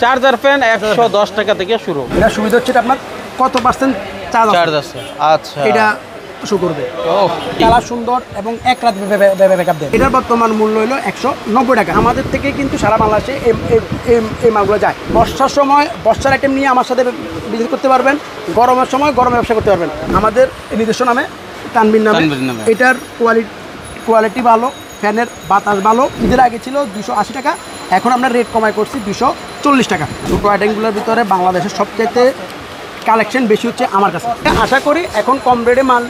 Charger fan 110 টাকা থেকে শুরু। এটা সুবিধা হচ্ছে আপনার কত পার্সেন্ট চার্জ আছে। আচ্ছা, এটা শো করবে। কালার সুন্দর এবং 1 রাত ব্যাকআপ দেয়। এটার বর্তমান মূল্য হলো 190 টাকা। আমাদের থেকে কিন্তু সারা বাংলাদেশে এই মালগুলো যায়। বর্ষার সময় বর্ষার আইটেম নিয়ে আমার সাথে বিজনেস করতে পারবেন, গরমের সময় গরমের ব্যবসা করতে পারবেন। আমাদের নিজস্ব নামে তানভীর নামে। এটার কোয়ালিটি ভালো, ফ্যানের বাতাস ভালো। ঈদের আগে ছিল 280 টাকা, এখন আমরা রেট কমাই করছি 240 টাকা। ছোটো আইটেমগুলোর ভিতরে বাংলাদেশের সবচেয়ে কালেকশন বেশি হচ্ছে আমার কাছে। আশা করি এখন কম রেটে মাল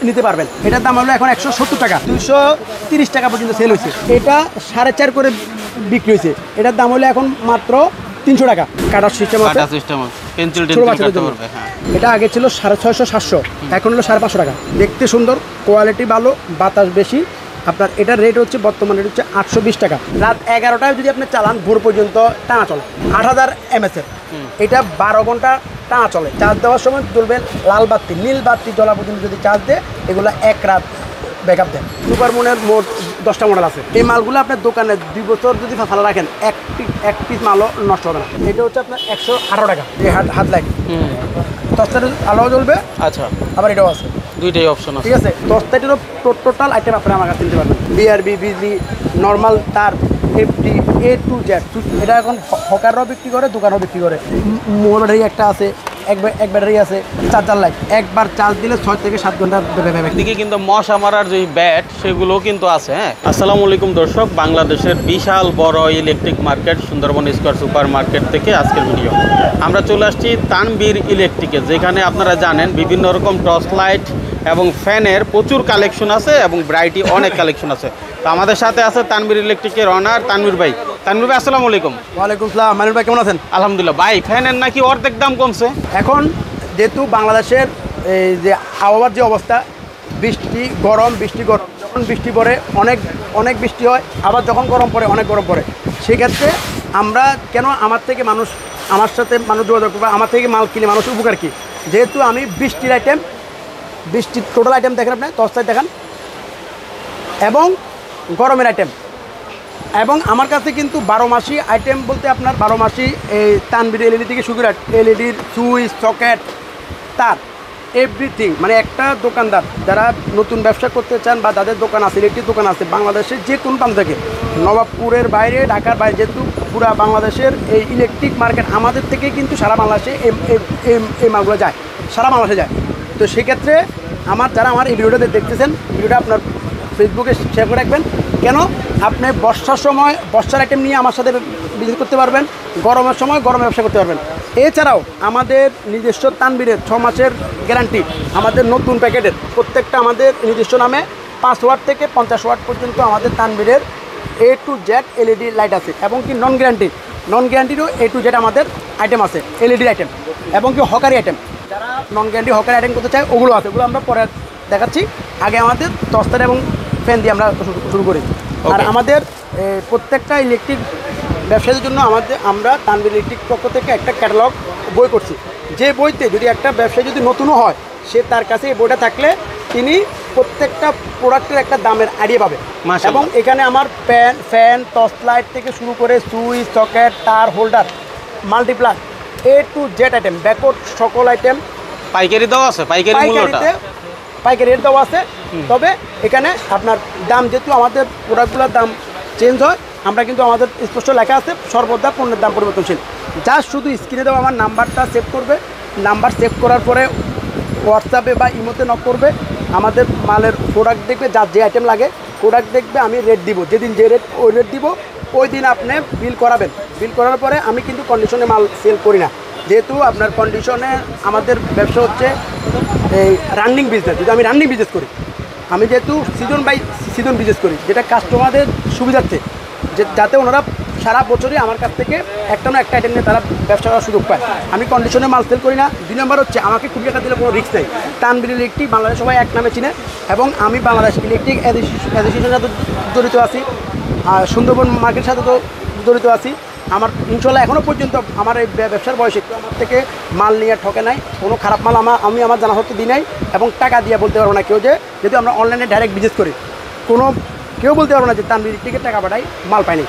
নিতে পারবেন। এটার দাম হলো এখন 170 টাকা, 230 টাকা পর্যন্ত সেল হয়েছে। এটা 4.5 করে বিক্রি হয়েছে। এটার দাম হলো এখন মাত্র 300 টাকা। কাটার সিস্টেম আছে, পেন্সিল কাটতে পারবে। এটা আগে ছিল 650 700, এখন হলো 550 টাকা। দেখতে সুন্দর, কোয়ালিটি ভালো, বাতাস বেশি। আপনার এটার রেট হচ্ছে বর্তমানে হচ্ছে 820 টাকা। রাত 11টায় যদি আপনি চালান ভোর পর্যন্ত টানা চলে। 8000 mAh এটা 12 ঘন্টা টানা চলে। চার্জ দেওয়ার সময় জ্বলবে লাল বাতি, নীল বাতি জ্বলা পর্যন্ত যদি চার্জ দেয়, এগুলো 1 রাত ব্যাকআপ দেয়। সুপারমুনের মোট 10টা মডেল আছে। এই মালগুলো আপনার দোকানে 2 বছর যদি ফালা রাখেন এক পিস মালও নষ্ট হবে না। এটা হচ্ছে আপনার 118 টাকা। এই হাত লাইট 10টার আলোও জ্বলবে। আচ্ছা, আবার এটাও আছে, দুইটাই অপশন আছে। ঠিক আছে। 10টারও টোটাল আইটেম আপনারা আমার কাছে নিতে পারবেন। বিআরবি, বিজলি, নর্মাল তার, এফডি, A to Z। এটা এখন হকাররাও বিক্রি করে, দোকানও বিক্রি করে। মোবাইল ব্যাটারি একটা আছে, এক ব্যাটারি আছে, চার্জার লাইট। একবার চার্জ দিলে 6 থেকে 7 ঘন্টা দিকে কিন্তু মশা মারার যে ব্যাট সেগুলো কিন্তু আছে। হ্যাঁ, আসসালামু আলাইকুম দর্শক, বাংলাদেশের বিশাল বড় electric market Sundarban square super market থেকে আজকের ভিডিও। আমরা চলে আসছি তানভীর ইলেকট্রিকে, যেখানে আপনারা জানেন বিভিন্ন রকম টর্চ লাইট এবং ফ্যানের প্রচুর কালেকশন আছে এবং ব্রাইটি অনেক কালেকশন আছে। তো আমাদের সাথে আছে তানভীর ইলেকট্রিকের অনার তানভীর ভাই। তানভীর ভাই আসসালামু আলাইকুম। ওয়ালাইকুম আসসালাম। মানিক ভাই কেমন আছেন? আলহামদুলিল্লাহ। ভাই, ফ্যানের নাকি অর্ধেক দাম কমছে এখন, যেহেতু বাংলাদেশের এই যে আবহাওয়ার যে অবস্থা, বৃষ্টি গরম, যখন বৃষ্টি পড়ে অনেক বৃষ্টি হয়, আবার যখন গরম পড়ে অনেক গরম পড়ে। সেক্ষেত্রে আমরা কেন আমার সাথে মানুষ যোগাযোগ করবে, আমার থেকে মাল কিনে মানুষের উপকার কী? যেহেতু আমি বৃষ্টির টোটাল আইটেম দেখেন, আপনি টর্চলাইট দেখান, এবং গরমের আইটেম। এবং আমার কাছে কিন্তু 12 মাসি আইটেম বলতে আপনার 12 মাসি এই তানভীর এলইডি থেকে শুরু করে এলইডির সুইচ, সকেট, তার, এভরিথিং। মানে একটা দোকানদার যারা নতুন ব্যবসা করতে চান বা যাদের দোকান আছে, ইলেকট্রিক দোকান আছে বাংলাদেশের যে কোন প্রান্ত থেকে, নবাবপুরের বাইরে, ঢাকার বাইরে, যেহেতু পুরা বাংলাদেশের এই ইলেকট্রিক মার্কেট আমাদের থেকে কিন্তু সারা বাংলাদেশে এই মালগুলো যায়, সারা বাংলাদেশে যায়। তো সেক্ষেত্রে যারা আমার এই ভিডিওটা দেখতেছেন, ভিডিওটা আপনার ফেসবুকে শেয়ার করে রাখবেন। কেন? আপনি বর্ষার সময় বর্ষার আইটেম নিয়ে আমার সাথে বিজনেস করতে পারবেন, গরমের সময় গরমের ব্যবসা করতে পারবেন। এছাড়াও আমাদের নিজস্ব তানভীরের 6 মাসের গ্যারান্টি, আমাদের নতুন প্যাকেটের প্রত্যেকটা আমাদের নিজস্ব নামে 5 ওয়াট থেকে 50 ওয়াট পর্যন্ত আমাদের তানভীরের A to Z LED light আছে। এবং কি নন গ্যারান্টিরও A to Z আমাদের আইটেম আছে, এলইডি আইটেম, এবং কি হকারি আইটেম। যারা নন গ্যারান্টি হকারি আইটেম করতে চায় ওগুলো আছে, ওগুলো আমরা পরে দেখাচ্ছি। আগে আমাদের টর্চলাইট এবং ফ্যান দিয়ে আমরা শুরু করি। আর আমাদের প্রত্যেকটা ইলেকট্রিক ব্যবসায়ীদের জন্য আমরা তানভীর ইলেকট্রিক পক্ষ থেকে একটা ক্যাটালগ বই করছি। যে বইতে যদি একটা ব্যবসায়ী যদি নতুনও হয়, সে তার কাছে এই বইটা থাকলে তিনি প্রত্যেকটা প্রোডাক্টের একটা দামের আইডিয়া পাবে। এবং এখানে আমার ফ্যান, টর্চ লাইট থেকে শুরু করে সুইচ, সকেট, তার, holder, multiplug, A to Z item, backward সকল আইটেম পাইকারি দেওয়া আছে। পাইকারি রেট দেওয়া আছে। তবে এখানে আপনার দাম, যেহেতু আমাদের প্রোডাক্টগুলোর দাম চেঞ্জ হয়, আমরা কিন্তু আমাদের স্পষ্ট লেখা আছে সর্বদা পণ্যের দাম পরিবর্তনশীল। যা শুধু স্ক্রিনে দেওয়া আমার নাম্বারটা সেভ করবে, নাম্বার সেভ করার পরে হোয়াটসঅ্যাপে বা ইমোতে নক করবে। আমাদের মালের প্রোডাক্ট দেখবে, যার যে আইটেম লাগে প্রোডাক্ট দেখবে, আমি রেট দিব, যেদিন যে রেট ওই রেট দিব, ওই দিন আপনি বিল করাবেন। বিল করার পরে আমি কিন্তু কন্ডিশনে মাল সেল করি না, যেহেতু আপনার কন্ডিশনে আমাদের ব্যবসা হচ্ছে এই রানিং বিজনেস। যদি আমি রানিং বিজনেস করি, আমি যেহেতু সিজন বাই সিজন বিজনেস করি, যেটা কাস্টমারদের সুবিধার্থে, যাতে ওনারা সারা বছরই আমার কাছ থেকে একটা না একটা আইটেম নিয়ে তারা ব্যবসা করার সুযোগ পায়। আমি কন্ডিশনে মাল সেল করি না। 2 নম্বর হচ্ছে, আমাকে 20 টাকা দিলে কোনো রিস্ক নেই। তানভীর ইলেকট্রিক বাংলাদেশ সবাই এক নামে চিনে, এবং আমি বাংলাদেশ ইলেকট্রিক অ্যাসোসিয়েশনের সাথে জড়িত আছি, আর সুন্দরবন মার্কেটের সাথে তো জড়িত আছি। আমার ইনশাল্লাহ এখনও পর্যন্ত আমার এই ব্যবসার বয়সে কেউ আমার থেকে মাল নিয়ে ঠকে নাই, কোনো খারাপ মাল আমি আমার জানা হতে দিই নাই, এবং টাকা দিয়ে বলতে পারবো না কেউ যে, যেহেতু আমরা অনলাইনে ডাইরেক্ট বিজনেস করি, কেউ বলতে পারবো না যে তানভীর ইলেকট্রিকের টাকা পাঠাই মাল পাইনি।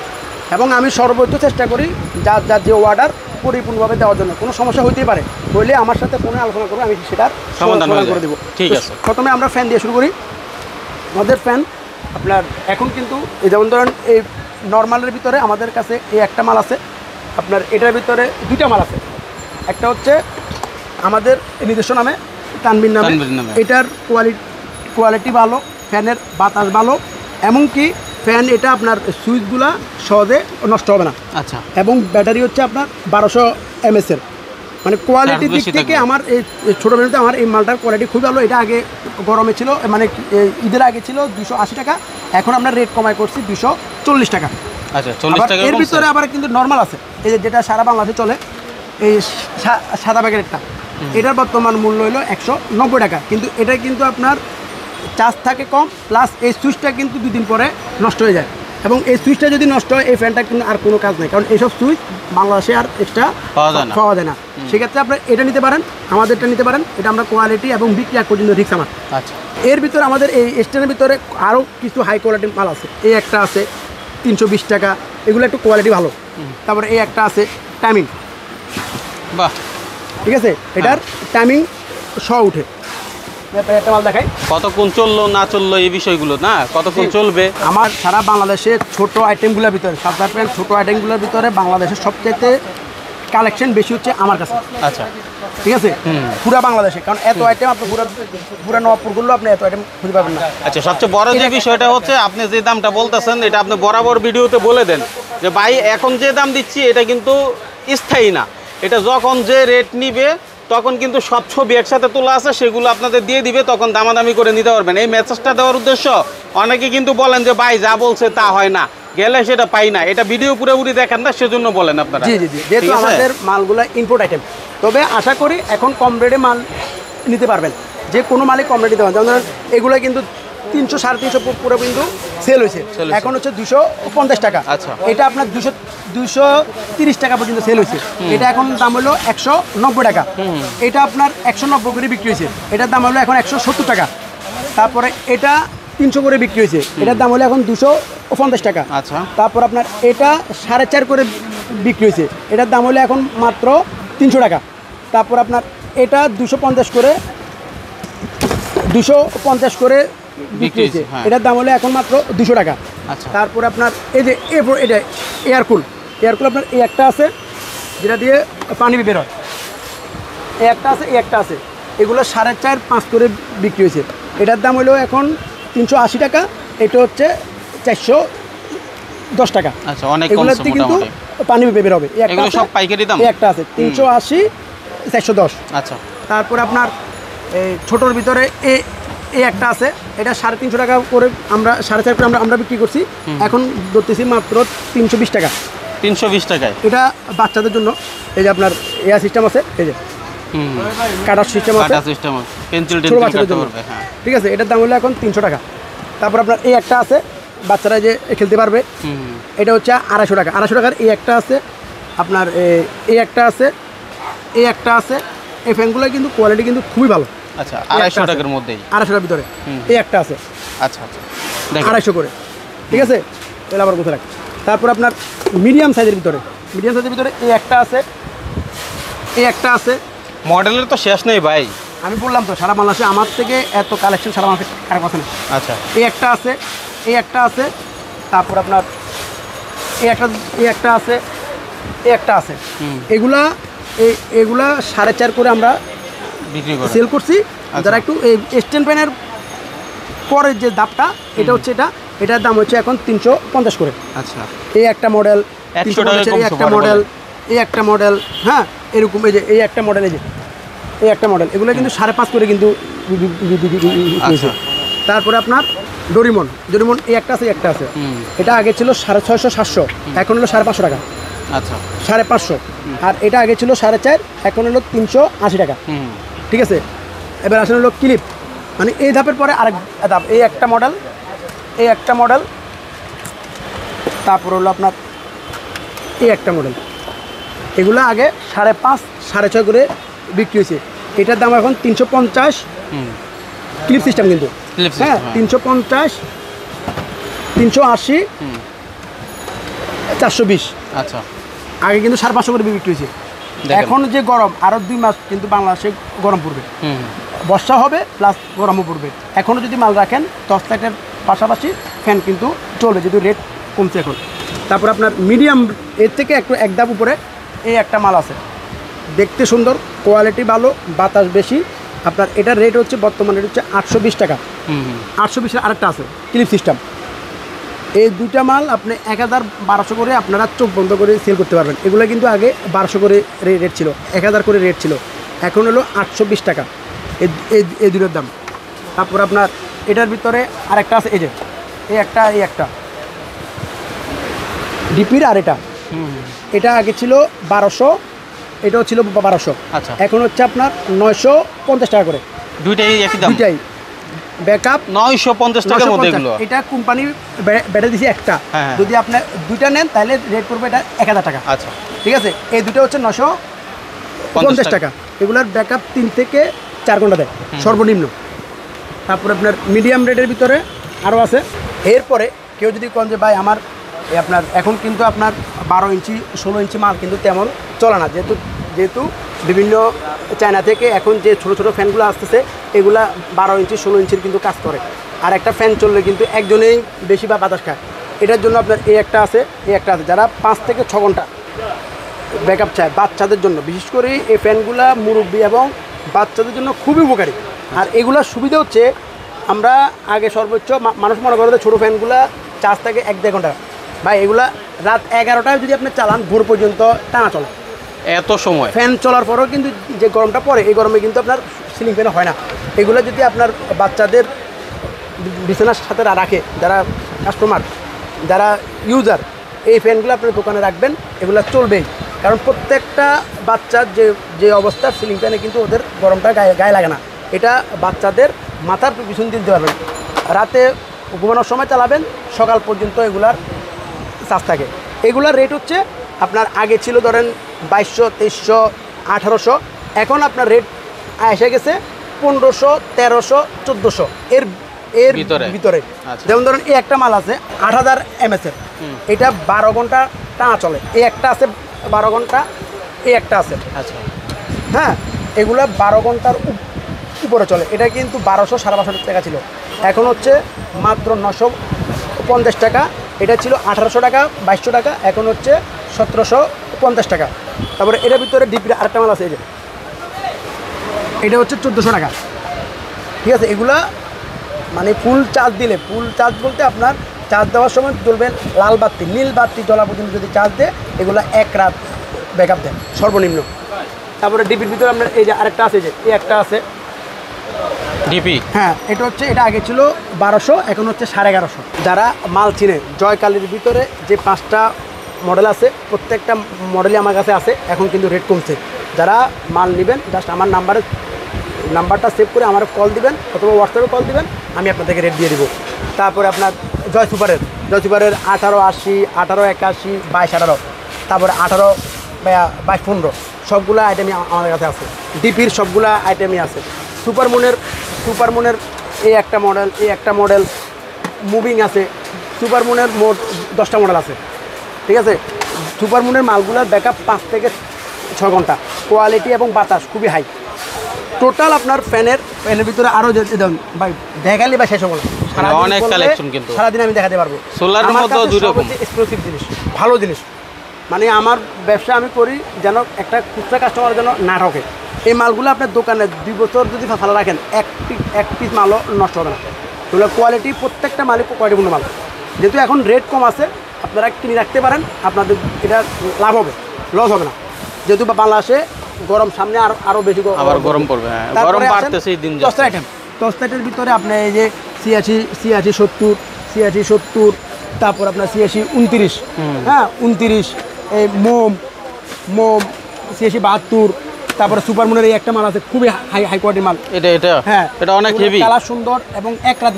এবং আমি সর্বোচ্চ চেষ্টা করি যার যার যে অর্ডার পরিপূর্ণভাবে দেওয়ার জন্য। কোনো সমস্যা হতেই পারে, হইলে আমার সাথে ফোনে আলোচনা করে আমি সেটার সমাধান করে দেবো। ঠিক আছে, প্রথমে আমরা ফ্যান দিয়ে শুরু করি। আমাদের ফ্যান আপনার এখন কিন্তু এই যেমন ধরেন এই নর্মালের ভিতরে আমাদের কাছে এই একটা মাল আছে, আপনার এটার ভিতরে দুইটা মাল আছে। একটা হচ্ছে আমাদের নিজস্ব নামে তানভীর নামে, এটার কোয়ালিটি ভালো, ফ্যানের বাতাস ভালো, এমনকি ফ্যান এটা আপনার সুইচগুলা সহজে নষ্ট হবে না। আচ্ছা, এবং ব্যাটারি হচ্ছে আপনার 1200 mAh এর। মানে কোয়ালিটির দিক থেকে আমার এই ছোটো মেনুতে আমার এই মালটার কোয়ালিটি খুব ভালো। এটা আগে গরমে ছিল, মানে ঈদের আগে ছিল 280 টাকা, এখন আমরা রেট কমাই করছি 240 টাকা। আচ্ছা, 40 টাকা। এর ভিতরে আবার কিন্তু নর্মাল আছে, এই যেটা সারা বাংলাদেশে চলে, এই সাদা প্যাকেটটা, এটার বর্তমান মূল্য হলো 190 টাকা। কিন্তু এটা কিন্তু আপনার চার্জ থাকে কম, প্লাস এই সুইচটা কিন্তু 2 দিন পরে নষ্ট হয়ে যায়। এবং এই সুইচটা যদি নষ্ট হয় এই ফ্যানটা কিন্তু আর কোনো কাজ নেই, কারণ এইসব সুইচ বাংলাদেশে আর এক্সট্রা পাওয়া যায় না। সেক্ষেত্রে আপনার এটা নিতে পারেন, আমাদেরটা নিতে পারেন। এটা আমরা কোয়ালিটি এবং বিক্রি এক পর্যন্ত রিক্স আমার। আচ্ছা, এর ভিতরে আমাদের এই স্ট্যান্ডের ভিতরে আরও কিছু হাই কোয়ালিটির মাল আছে। এই একটা আছে 320 টাকা, এগুলো একটু কোয়ালিটি ভালো। তারপরে এই একটা আছে টাইমিং, বাহ, ঠিক আছে, এটার টাইমিং উঠে। একটা মাল দেখাই, কতক্ষণ চললো না চললো এই বিষয়গুলো না, কতক্ষণ চলবে। আমার সারা বাংলাদেশে ছোট আইটেমগুলোর ভিতরে, সাবজার প্যান্ট ছোটো আইটেমগুলোর ভিতরে বাংলাদেশের সবচাইতে কালেকশন বেশি হচ্ছে আমার কাছে। আচ্ছা, ঠিক আছে, পুরা বাংলাদেশে, কারণ এত আইটেম আপনি পুরা নবাবপুরগুলো আপনি এত আইটেম খুঁজে পাবেন না। আচ্ছা, সবচেয়ে বড় যে বিষয়টা হচ্ছে আপনি যে দামটা বলতেছেন এটা আপনি বরাবর ভিডিওতে বলে দেন যে ভাই এখন যে দাম দিচ্ছি এটা কিন্তু স্থায়ী না, এটা যখন যে রেট নিবে তখন কিন্তু সব ছবি একসাথে তোলা আছে, সেগুলো আপনাদের দিয়ে দিবে, তখন দামাদামি করে নিতে পারবেন। এই মেসেজটা দেওয়ার উদ্দেশ্য, অনেকে কিন্তু বলেন যে ভাই যা বলছে তা হয় না, গেলে সেটা পাই না, এটা ভিডিও পুরোপুরি দেখেন না, সেজন্য বলেন আপনারা। জি জি জি, যেহেতু আমাদের মালগুলো ইম্পোর্ট আইটেম, তবে আশা করি এখন কম রেটে মাল নিতে পারবেন, যে কোনো মালই কম রেটে দিতে পারবেন। যেমন ধরেন এগুলো কিন্তু 300 350 পুরো কিন্তু সেল হয়েছে, এখন হচ্ছে 250 টাকা। আচ্ছা, এটা আপনার 230 টাকা পর্যন্ত সেল হয়েছে। এটা এখন দাম হলো 190 টাকা। এটা আপনার 190 করে বিক্রি হয়েছে, এটার দাম হলো এখন 170 টাকা। তারপরে এটা 300 করে বিক্রি হয়েছে, এটার দাম হলো এখন 250 টাকা। আচ্ছা, তারপর আপনার এটা 4.5 করে বিক্রি হয়েছে, এটার দাম হলো এখন মাত্র 300 টাকা। তারপর আপনার এটা 250 করে বিক্রি হয়েছে, এটার দাম হলো এখন মাত্র 200 টাকা। আচ্ছা, তারপরে আপনার এই যে এটা এয়ারকুল আপনার এই একটা আছে যেটা দিয়ে পানি বের হয়, এই একটা আছে, এগুলো 4.5-5 করে বিক্রি হয়েছে, এটার দাম হলো এখন 380 টাকা, এটা হচ্ছে 410 টাকা। আচ্ছা, অনেক কম কিন্তু পানি বের হবে। এগুলো সব পাইকারি দাম। একটা আছে 380, 410। আচ্ছা, তারপর আপনার এই ছোটোর ভিতরে এই একটা আছে, এটা 350 টাকা করে, আমরা 4.5 করে আমরা বিক্রি করছি, এখন ধরতেছি মাত্র 320 টাকা। 320 টাকায় এটা বাচ্চাদের জন্য, এই যে আপনার এয়ার সিস্টেম আছে, এই যে কাটার সিস্টেম আছে, ছোটো বাচ্চাদের জন্য, ঠিক আছে, এটার দাম হলো এখন 300 টাকা। তারপর আপনার এই একটা আছে, বাচ্চারা যে খেলতে পারবে, এটা হচ্ছে 250 টাকা। 250 টাকার এই একটা আছে, আপনার এই একটা আছে, এই ফ্যানগুলো কিন্তু কোয়ালিটি কিন্তু খুবই ভালো। আচ্ছা, 250 টাকার মধ্যেই, 250 টাকার ভিতরে এই একটা আছে। আচ্ছা, 250 করে, ঠিক আছে, এগুলো আবার কোথায় রাখ। তারপর আপনার মিডিয়াম সাইজের ভিতরে এই একটা আছে, মডেলের তো শেষ নেই ভাই। আমি বললাম তো সারা বাংলাদেশে আমার থেকে এত কালেকশন সারা বাংলাদেশে কারো কথা নেই। আচ্ছা, এই একটা আছে, তারপর আপনার এই একটা আছে, এগুলা 4.5 করে আমরা বিক্রি করে সেল করছি। যারা একটু এই স্ট্যান্ড ফ্যানের পরের যে দামটা, এটা হচ্ছে এটার দাম হচ্ছে এখন 350 করে। আচ্ছা, এই একটা মডেল, এই একটা মডেল, হ্যাঁ, এরকম এই যে এই একটা মডেল, এগুলো কিন্তু 5.5 করে কিন্তু হয়েছে। তারপরে আপনার ডোরিমন এই একটা আছে, এটা আগে ছিল 650, 700, এখন হলো 550 টাকা। আচ্ছা, 550, আর এটা আগে ছিল 4.5, এখন হলো 380 টাকা। ঠিক আছে, এবার আসলে হলো ক্লিপ, মানে এই ধাপের পরে আরেক ধাপ, এই একটা মডেল, তারপর হলো আপনার এই একটা মডেল, এগুলো আগে 5.5, 6.5 করে বিক্রি হয়েছে, এটার দাম এখন 350। ক্লিপ সিস্টেম কিন্তু, হ্যাঁ, 350, 380, 420। আচ্ছা, আগে কিন্তু 550 করে বিক্রি হয়েছে। দেখেন। এখন যে গরম আরও 2 মাস কিন্তু বাংলাদেশে গরম পড়বে, বর্ষা হবে প্লাস গরমও পড়বে। এখনও যদি মাল রাখেন 10 লাখের পাশাপাশি ফ্যান কিন্তু চলবে, যেহেতু রেট কমছে এখন। তারপর আপনার মিডিয়াম এর থেকে একটু এক ধাপ উপরে এই একটা মাল আছে, দেখতে সুন্দর, কোয়ালিটি ভালো, বাতাস বেশি। আপনার এটার রেট হচ্ছে বর্তমান রেট হচ্ছে 820 টাকা। 820-এর আরেকটা আছে ক্লিপ সিস্টেম। এই দুইটা মাল আপনি 1000-1200 করে আপনারা চোখ বন্ধ করে সেল করতে পারবেন। এগুলো কিন্তু আগে 1200 করে রেট ছিল, 1000 করে রেট ছিল, এখন হলো 820 টাকা এই দুটোর দাম। তারপর আপনার এটার ভিতরে আরেকটা আছে, এই যে এই একটা ডিপির, আর এটা আগে ছিল 1200, এটাও ছিল 1200। আচ্ছা, এখন হচ্ছে আপনার 950 টাকা করে। দুইটাই একই দাম? দুইটাই ব্যাকআপ 950 টাকার মধ্যে এগুলো। এটা কোম্পানি ব্যাটারি দিয়েছে একটা, হ্যাঁ। যদি আপনি দুইটা নেন তাহলে রেট পড়বে এটা 1000 টাকা। আচ্ছা, ঠিক আছে, এই দুটো হচ্ছে 950 টাকা। এগুলোর ব্যাকআপ 3 থেকে 4 ঘন্টা দেয় সর্বনিম্ন। তারপরে আপনার মিডিয়াম রেটের ভিতরে আরও আছে। এরপরে কেউ যদি কোন যে ভাই আমার আপনার এখন কিন্তু আপনার 12 ইঞ্চি 16 ইঞ্চি মাল কিন্তু তেমন চলে না, যেহেতু বিভিন্ন চায়না থেকে এখন যে ছোটো ছোটো ফ্যানগুলো আসতেছে এগুলা 12 ইঞ্চি 16 ইঞ্চির কিন্তু কাজ করে। আর একটা ফ্যান চললে কিন্তু একজনেই বেশি বা বাতাস খায়। এটার জন্য আপনার এই একটা আছে, যারা 5 থেকে 6 ঘন্টা ব্যাকআপ চায় বাচ্চাদের জন্য, বিশেষ করে এই ফ্যানগুলা মুরব্বি এবং বাচ্চাদের জন্য খুবই উপকারী। আর এগুলার সুবিধা হচ্ছে আমরা আগে সর্বোচ্চ মানুষ মনে করে ছোটো ফ্যানগুলা চার্জ থাকে 1-1.5 ঘন্টা। ভাই এগুলা রাত 11টায় যদি আপনি চালান ভোর পর্যন্ত টানা চলে, এত সময় ফ্যান চলার পরেও কিন্তু যে গরমটা পড়ে এই গরমে কিন্তু আপনার সিলিং ফ্যান হয় না। এগুলো যদি আপনার বাচ্চাদের বিছানার সাথে রাখে, যারা কাস্টমার, যারা ইউজার, এই ফ্যানগুলো আপনার দোকানে রাখবেন, এগুলো চলবেই। কারণ প্রত্যেকটা বাচ্চার যে অবস্থা সিলিং ফ্যানে কিন্তু ওদের গরমটা গায়ে লাগে না। এটা বাচ্চাদের মাথার পিছন দিতে পারবেন, রাতে ঘুমানোর সময় চালাবেন, সকাল পর্যন্ত এগুলার চার্জ থাকে। এগুলার রেট হচ্ছে আপনার আগে ছিল ধরেন 2200, 2300, 1800, এখন আপনার রেট এসে গেছে 1500, 1300, 1400 এর ভিতরে। যেমন ধরেন এই একটা মাল আছে 8000 mAh এর, এটা 12 ঘন্টা টানা চলে। এই একটা আছে 12 ঘন্টা, এই একটা আছে। আচ্ছা, হ্যাঁ, এগুলা 12 ঘন্টার উপরে চলে। এটা কিন্তু 1200, 1250 টাকা ছিল, এখন হচ্ছে মাত্র 950 টাকা। এটা ছিল 1800 টাকা, 2200 টাকা, এখন হচ্ছে 1750 টাকা। তারপরে এটার ভিতরে ডিপির আরেকটা মাল আছে, এই যে এটা হচ্ছে 1400 টাকা। ঠিক আছে, এগুলা মানে ফুল চার্জ দিলে, ফুল চার্জ বলতে আপনার চার্জ দেওয়ার সময় জ্বলবে লাল বাতি, নীল বাতি জ্বলা পর্যন্ত যদি চার্জ দেয় এগুলো 1 রাত ব্যাকআপ দেয় সর্বনিম্ন। তারপরে ডিপির ভিতরে আপনার এই যে আরেকটা আছে, যে এই একটা আছে ডিপি। হ্যাঁ, এটা আগে ছিল 1200, এখন হচ্ছে 1150। যারা মাল চিনে, জয়কালির ভিতরে যে 5টা মডেল আছে, প্রত্যেকটা মডেলই আমার কাছে আছে। এখন কিন্তু রেট কমছে। যারা মাল নেবেন জাস্ট আমার নাম্বারটা সেভ করে আমার কল দিবেন অথবা হোয়াটসঅ্যাপে কল দিবেন, আমি আপনাদেরকে রেট দিয়ে দেবো। তারপরে আপনার জয় সুপারের 1880, 1881, 2218, তারপরে 18-22-15 সবগুলো আইটেমই আমাদের কাছে আছে। ডিপির সবগুলা আইটেমই আছে। সুপারমুনের এই একটা মডেল মুভিং আছে। সুপারমুনের মোট 10টা মডেল আছে। ঠিক আছে, সুপারমুনের মালগুলোর ব্যাকআপ 5 থেকে 6 ঘন্টা, কোয়ালিটি এবং বাতাস খুবই হাই। টোটাল আপনার ফ্যানের ভিতরে আরও ভাই দেখালি বা শেষ হবে না, অনেক কালেকশন, কিন্তু সারাদিন আমি দেখাতে পারবো। সোলারের মধ্যে দুই রকম এক্সক্লুসিভ জিনিস, ভালো জিনিস। মানে আমার ব্যবসা আমি করি যেন একটা খুচরা কাস্টমারের জন্য না ঠকে। এই মালগুলো আপনার দোকানে 2 বছর যদি ফালা রাখেন এক পিস মালও নষ্ট হবে না। এগুলো কোয়ালিটি, প্রত্যেকটা মালই কোয়ালিটিপূর্ণ মাল। যেহেতু এখন রেট কম আছে, আপনারা কিনে রাখতে পারেন, আপনাদের এটা লাভ হবে, লস হবে না। যেহেতু বাংলাদেশে গরম সামনে আরও বেশি গরম পড়বে, গরম বাড়তেছে দিন যাচ্ছে। 10টা আইটেম, 10টা আইটেমের ভিতরে আপনি এই যে 86, 70, তারপর আপনার 86, 29, হ্যাঁ 29, এই মোম 86, 72, তারপরে সুপারমুনের এই একটা মাল আছে খুবই হাই কোয়ালিটির মাল। এটা হ্যাঁ, এটা অনেক হেভি, কালার সুন্দর এবং 1 রাত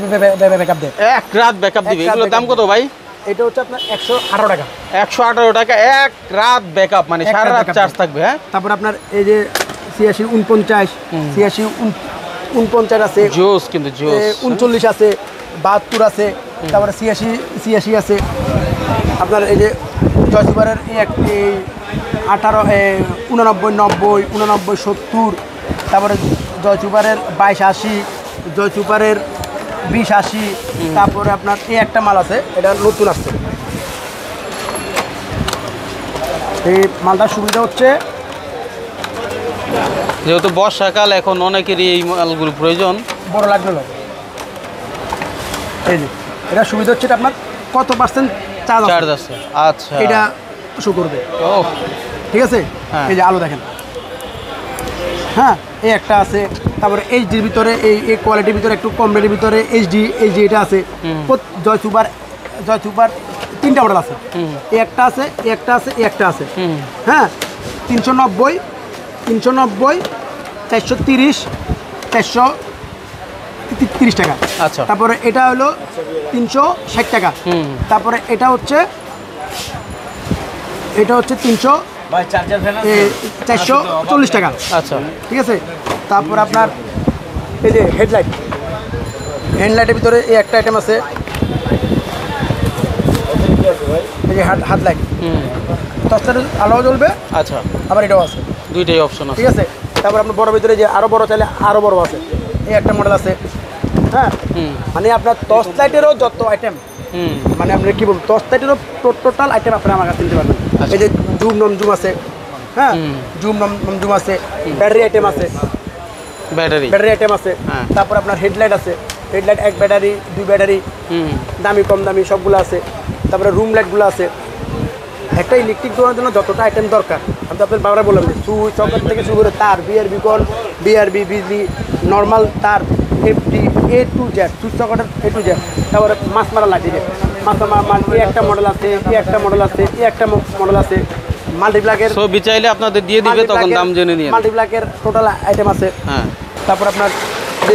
ব্যাকআপ দেয়। 1 রাত ব্যাকআপ দিবে। এগুলোর দাম কত ভাই? এটা হচ্ছে আপনার 118 টাকা। 118 টাকা 1 রাত ব্যাকআপ, মানে সারা রাত চার্জ থাকবে। হ্যাঁ, তারপর আপনার এই যে 86, 49, 86, 49 আছে, জোস, কিন্তু জোস 39 আছে, 72 আছে, তারপরে 86 আছে, আপনার এই যে জয় সুপারের এই 89 90 89 70, তারপরে জয় সুপারের 2280, জয় সুপারের 2080, তারপরে আপনার এই একটা মাল আছে, এটা নতুন আসছে। এই মালটার সুবিধা হচ্ছে যেহেতু বর্ষাকাল, এখন অনেকেরই এই মালগুলো প্রয়োজন। বড় লাগবে না। এই যে এটা সুবিধা হচ্ছে, এটা আপনার কত পার্সেন্ট চার্জ আছে। আচ্ছা, এটা শো করবে। ও ঠিক আছে, হ্যাঁ। এই যে আলো দেখেন, হ্যাঁ এই একটা আছে। তারপরে এইচডির ভিতরে এই কোয়ালিটির ভিতরে একটু কম রেটের ভিতরে এইচডি এটা আছে। জয় সুপার 3টা মডেল আছে, এই একটা আছে, এই একটা আছে, এই একটা আছে। হ্যাঁ 390 430 430 টাকা। আচ্ছা, তারপরে এটা হলো 360 টাকা। তারপরে এটা হচ্ছে 440 টাকা। আচ্ছা, ঠিক আছে। তারপর আপনার এই যে হেডলাইটের ভিতরে এই একটা আইটেম আছে, এই যে হাত লাইট, টর্চের আলো জ্বলবে। আচ্ছা, আবার এটাও আছে, দুইটাই অপশন আছে। ঠিক আছে। তারপর আপনার বড় ভিতরে যে আরো বড় চাইলে আরো বড় আছে, এই একটা মডেল আছে। হ্যাঁ মানে আপনার টর্চ লাইটেরও যত আইটেম, মানে আপনি কি বলবো, টর্চ লাইটেরও টোটাল আইটেম আপনি আমার কাছে নিতে পারবেন। এই যে জুম নম জুম আছে, হ্যাঁ জুম নম জুম আছে, ব্যাটারি আইটেম আছে, ব্যাটারি আইটেম আছে। তারপর আপনার হেডলাইট আছে, হেডলাইট 1 ব্যাটারি 2 ব্যাটারি, দামি কম দামি সবগুলো আছে। তারপরে রুম লাইটগুলো আছে। একটা ইলেকট্রিক দোকানের জন্য যতটা আইটেম দরকার, আমি তো আপনার বাবারা বললাম যে সুইচ সকেট থেকে শুরু করে তার, বিআরবি কল, বিআরবি বিজলি, নর্মাল তার, FD A to Z, switch সকেটের A to Z। তারপরে মাছ মারা লাঠি, মাছ মারা একটা মডেল আছে, একটা মডেল আছে, একটা মডেল আছে। মাল্টিপ্লাকের ছবি চাইলে আপনাদের দিয়ে দিবে, তখন দাম জেনে নিয়ে। মাল্টিপ্লাকের টোটাল আইটেম আছে। হ্যাঁ, তারপর আপনার যে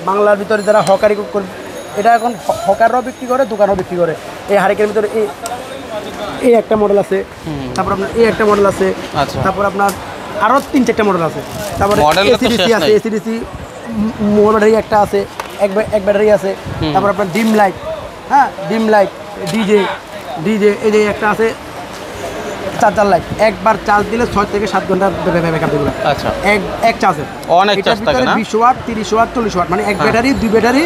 বাংলার ভিতরে যারা হকারি করবে, এটা এখন হকাররাও বিক্রি করে, দোকানও বিক্রি করে। এই হারিকের ভিতরে এই একটা মডেল আছে। তারপর আপনার এই একটা মডেল আছে। আচ্ছা, তারপর আপনার আরও 3-4টা মডেল আছে। তারপরে এসিডিসি আছে, এসিডিসি ব্যাটারি একটা আছে, এক ব্যাটারি আছে। তারপর আপনার ডিম লাইট, হ্যাঁ ডিম লাইট, ডিজে এই যে একটা আছে চার্জার লাইট, একবার চার্জ দিলে 6 থেকে 7 ঘন্টা ব্যাকআপ দেবে। আচ্ছা, এক চার্জে অনেক চার্জ থাকে না, 20 ওয়াট 30 ওয়াট 40 ওয়াট, মানে এক ব্যাটারি 2 ব্যাটারি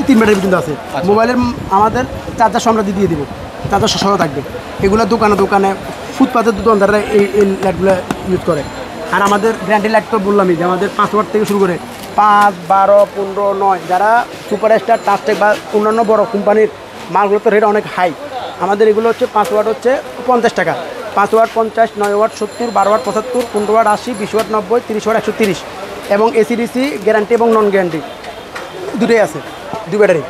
3 ব্যাটারি পর্যন্ত আছে। মোবাইলের আমাদের চার্জার আমরা দিয়ে দিব, চার্জার সহ থাকবে। এগুলো দোকানে ফুটপাতের দোকানদাররা এই লাইটগুলো ইউজ করে। আর আমাদের ব্র্যান্ডের লাইট তো বললামই যে আমাদের 5 ওয়াট থেকে শুরু করে 5, 12, 15, 9, যারা সুপারস্টার, টাচটেক বা অন্যান্য বড় কোম্পানির মালগুলো তো রেট অনেক হাই। আমাদের এগুলো হচ্ছে 5 ওয়াট হচ্ছে 50 টাকা, 5 watt 50, 9 watt 70, 12 watt 75, 15 watt 80, 20 watt 90, 30 watt 130। এবং এসিডিসি গ্যারান্টি এবং নন গ্যারান্টি দুটোই আছে, 2 ব্যাটারি,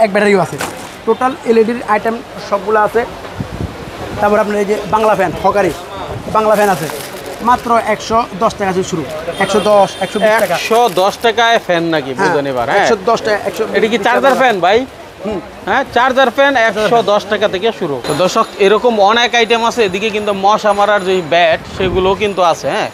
এক ব্যাটারিও আছে। টোটাল এলইডির আইটেম সবগুলো আছে। তারপর আপনার এই যে বাংলা ফ্যান, হকারি বাংলা ফ্যান আছে, মাত্র 110 টাকা থেকে শুরু। 110, 120 টাকা। 110 টাকায় ফ্যান নাকি? বুঝুন এবার। 110 টাকা। এটা কি চার্জার ফ্যান ভাই? হ্যাঁ, চার্জার ফ্যান 110 টাকা থেকে শুরু। তো দর্শক, এরকম অনেক আইটেম আছে। এদিকে কিন্তু মশা মারার যে ব্যাট, সেগুলো কিন্তু আছে। হ্যাঁ,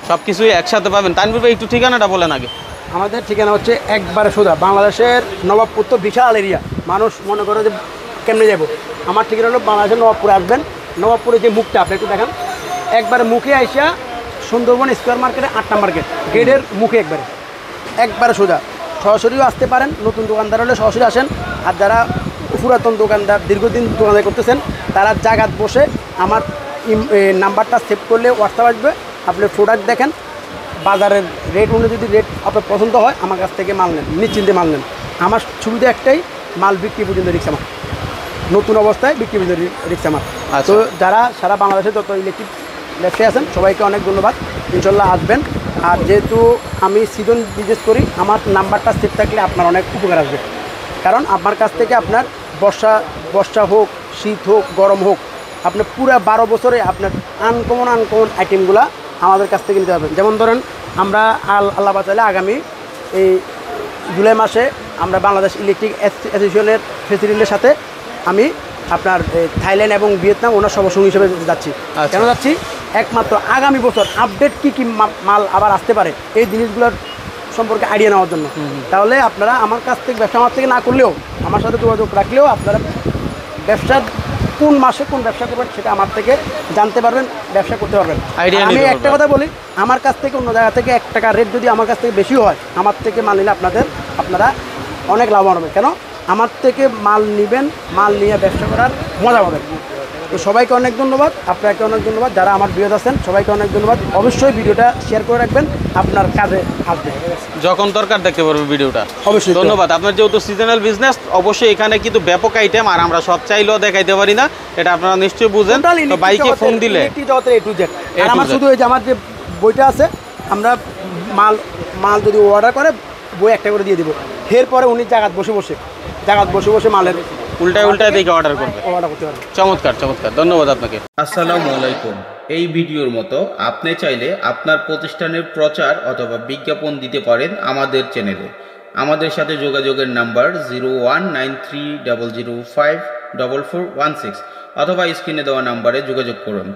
সব কিছুই একসাথে পাবেন। তানভীর ভাই, একটু ঠিকানাটা বলেন আগে। আমাদের ঠিকানা হচ্ছে একবারে সোজা বাংলাদেশের নবাবপুর, তো বিশাল এরিয়া, মানুষ মনে করে যে কেমনে যাব। আমার ঠিকানা হলো বাংলাদেশের নবাবপুরে আসবেন। নবাবপুরে যে মুখটা আপনি একটু দেখান, একবারে মুখে আইসা সুন্দরবন স্কোয়ার মার্কেটে 8 নাম্বার গেটের মুখে একবারে সোজা। সরাসরিও আসতে পারেন, নতুন দোকানদার হলে সরাসরি আসেন। আর যারা পুরাতন দোকানদার, দীর্ঘদিন দোকানদার করতেছেন, তারা জায়গাত বসে আমার নাম্বারটা সেভ করলে হোয়াটসঅ্যাপ আসবে। আপনি প্রোডাক্ট দেখেন, বাজারের রেট অনুযায়ী যদি রেট আপনার পছন্দ হয়, আমার কাছ থেকে মাল নেন, নিশ্চিন্তে মাল নেন। আমার সুবিধা একটাই, মাল বিক্রি পর্যন্ত রিক্স আমার, নতুন অবস্থায় বিক্রি পর্যন্ত রিক্স আমার। তো যারা সারা বাংলাদেশে যত ইলেকট্রিক ব্যবসায়ী আছেন, সবাইকে অনেক ধন্যবাদ। ইনশাল্লাহ আসবেন। আর যেহেতু আমি সিজন বিজনেস করি, আমার নাম্বারটা সেভ থাকলে আপনার অনেক উপকার আসবে। কারণ আমার কাছ থেকে আপনার বর্ষা হোক, শীত হোক, গরম হোক, আপনার পুরো 12 বছরে আপনার আনকমন আইটেমগুলো আমাদের কাছ থেকে নিতে পারবেন। যেমন ধরেন, আমরা আল্লাহ বাঁচালে আগামী এই জুলাই মাসে আমরা বাংলাদেশ ইলেকট্রিক অ্যাসোসিয়েশনের প্রেসিডেন্টের সাথে আমি আপনার থাইল্যান্ড এবং ভিয়েতনাম ওনার সভাসঙ্গী হিসেবে যাচ্ছি। কেন যাচ্ছি? একমাত্র আগামী বছর আপডেট কী মাল আবার আসতে পারে, এই জিনিসগুলোর সম্পর্কে আইডিয়া নেওয়ার জন্য। তাহলে আপনারা আমার কাছ থেকে ব্যবসা আমার থেকে না করলেও, আমার সাথে যোগাযোগ রাখলেও আপনারা ব্যবসার কোন মাসে কোন ব্যবসা করবেন সেটা আমার থেকে জানতে পারবেন, ব্যবসা করতে পারবেন। Idea আমি নিতে একটা পারবেন। কথা বলি, আমার কাছ থেকে অন্য জায়গা থেকে 1 টাকা রেট যদি আমার কাছ থেকে বেশি হয়, আমার থেকে মাল নিলে আপনারা অনেক লাভবান হবেন। কেন আমার থেকে মাল নেবেন, মাল নিয়ে ব্যবসা করার মজা পাবেন। তো সবাইকে অনেক ধন্যবাদ, আপনাকে অনেক ধন্যবাদ, যারা আমার ভিডিওতে আছেন সবাইকে অনেক ধন্যবাদ। অবশ্যই ভিডিওটা শেয়ার করে রাখবেন, আপনার কাজে আসবে, যখন দরকার দেখতে পারবে ভিডিওটা। অবশ্যই। ধন্যবাদ। আপনার যেহেতু সিজনাল বিজনেস, অবশ্যই এখানে কিন্তু ব্যাপক আইটেম, আর আমরা সব চাইলেও দেখাইতে পারি না, এটা আপনারা নিশ্চয়ই বুঝেন। তো বাইকে ফোন দিলে A to Z। আর আমার শুধু এই যে আমার যে বইটা আছে, আমরা মাল যদি অর্ডার করে বই একটা করে দিয়ে দিব, এরপরে উনি জায়গাত বসে বসে মালের উল্টায় দেখে অর্ডার করবে। অর্ডার করতে পারবে। চমৎকার চমৎকার, ধন্যবাদ আপনাকে। আসসালামু আলাইকুম। এই ভিডিওর মতো আপনি চাইলে আপনার প্রতিষ্ঠানের প্রচার অথবা বিজ্ঞাপন দিতে পারেন আমাদের চ্যানেলে। আমাদের সাথে যোগাযোগের নাম্বার 019300544416 অথবা স্ক্রিনে দেওয়া নাম্বারে যোগাযোগ করুন।